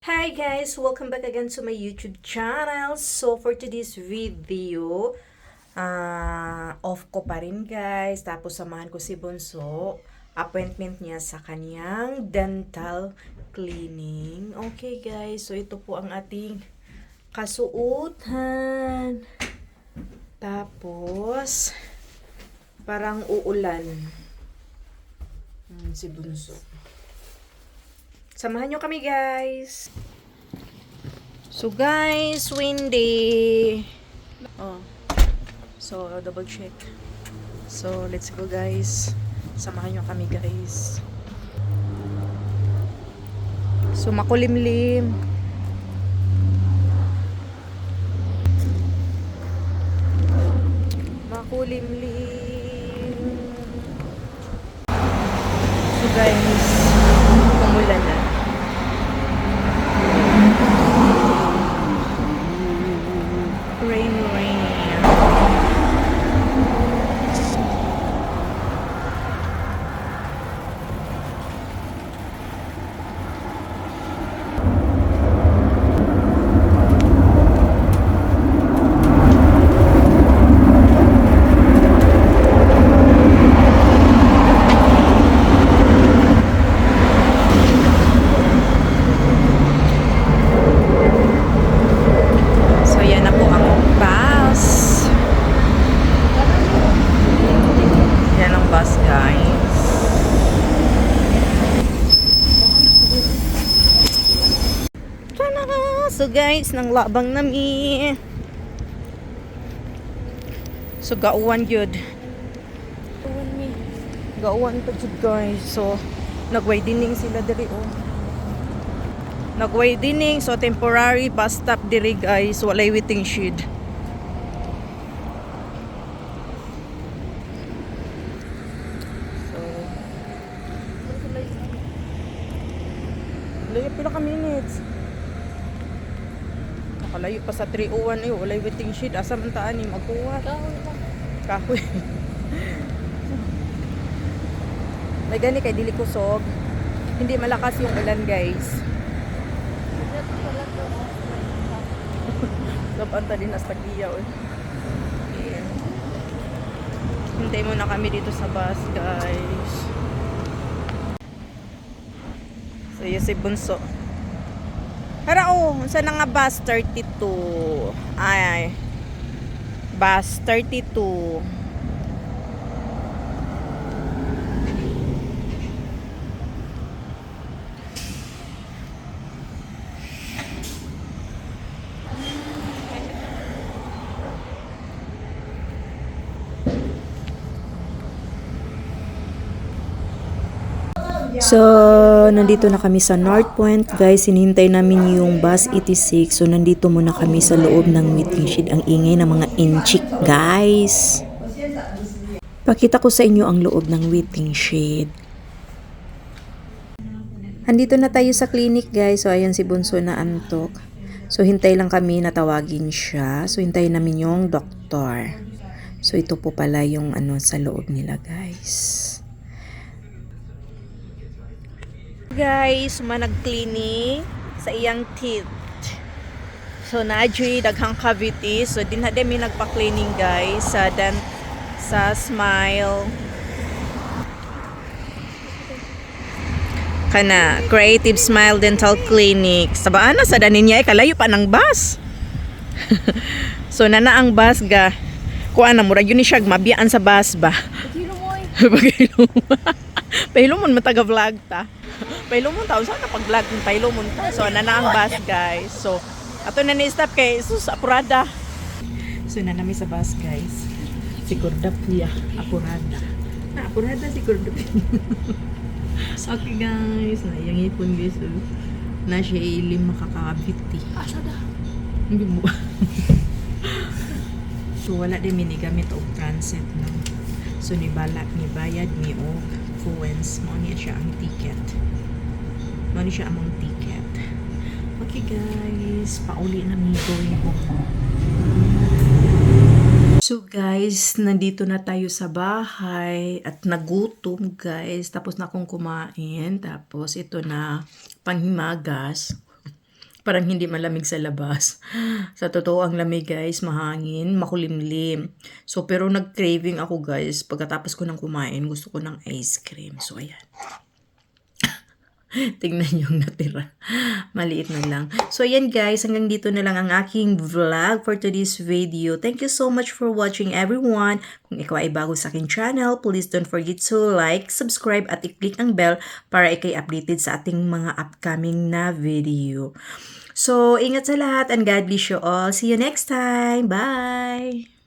Hi guys! Welcome back again to my YouTube channel. So for today's video, off ko pa rin guys. Tapos samahan ko si Bunso. Appointment niya sa kanyang dental cleaning. Okay guys, so ito po ang ating kasuotan. Tapos, parang uulan. Si Bunso. Samahan nyo kami guys. So guys, windy. So double check. So let's go guys. Samahan nyo kami guys. So makulimlim. Makulimlim. So guys, umulan na. Rain. So yan na po ang bus. Yan ang bus guys. So guys, nang labang nami. So gauwan yun. Gauwan pa jud guys. So nagwaydining sila diri oh. Nagwaydining, so temporary bus stop diri guys. Walay waiting shed. Layo pila ka minutes. Nakalayo pa sa 301 eh. Walay waiting shed. Asa man taan ni magkuha. Kahoy. May gani kay dili kusog. Hindi malakas yung ulan guys. Labanta din as tagiyaw eh. Ayan. Hintay muna kami dito sa bus guys. So yun si Bunso. Hara oh, saan na nga bus 32? Ay. Bus 32. So, nandito na kami sa North Point. Guys, hinihintay namin yung bus 86. So, nandito muna kami sa loob ng waiting shed. Ang ingay ng mga inchik, guys. Pakita ko sa inyo ang loob ng waiting shed. Andito na tayo sa clinic, guys. So, ayan si Bunso na antok. So, hintay lang kami na tawagin siya. So, hintayin namin yung doktor. So, ito po pala yung sa loob nila, guys. Guys, manag-cleaning sa iyang teeth. So naadyoy daghang cavity. So din na mi nagpa-cleaning guys sa Smile. Kana Creative Smile Dental Clinic. Sabaan na sa danin niya kalayo pa ng bus. So nana ang bus ga. Kuan na murag yun ni siya mabiyaan sa bus ba. Pagilo mo. Pahilo mo mataga-vlog ta. Pahilo mo taon saan pag-vlog ng pahilo mo ta. So na ang bus guys. So ato na ni-stop kay sus apurada. So na nami sa bus guys. Si Kordap niya apurada. Apurada si Kordap. Okay guys, na yang ipon guys. Na siya ilim makakabiti. Asada. Hindi mo. So wala din minigamit og transit no. So ni bayad mi og coins mo niya siya ang ticket. Mo ni siya among ticket. Okay guys, pauli na mi going home. So guys, nandito na tayo sa bahay at nagutom guys. Tapos na akong kumain. Tapos ito na panghimagas. Parang hindi malamig sa labas. Sa totoo ang lamig guys, mahangin, makulimlim. So pero nag-craving ako guys, pagkatapos ko ng kumain, gusto ko ng ice cream. So ayan. Tingnan yung natira. Maliit na lang. So, ayan guys. Hanggang dito na lang ang aking vlog for today's video. Thank you so much for watching everyone. Kung ikaw ay bago sa aking channel, please don't forget to like, subscribe, at i-click ang bell para ikay updated sa ating mga upcoming na video. So, ingat sa lahat and God bless you all. See you next time. Bye!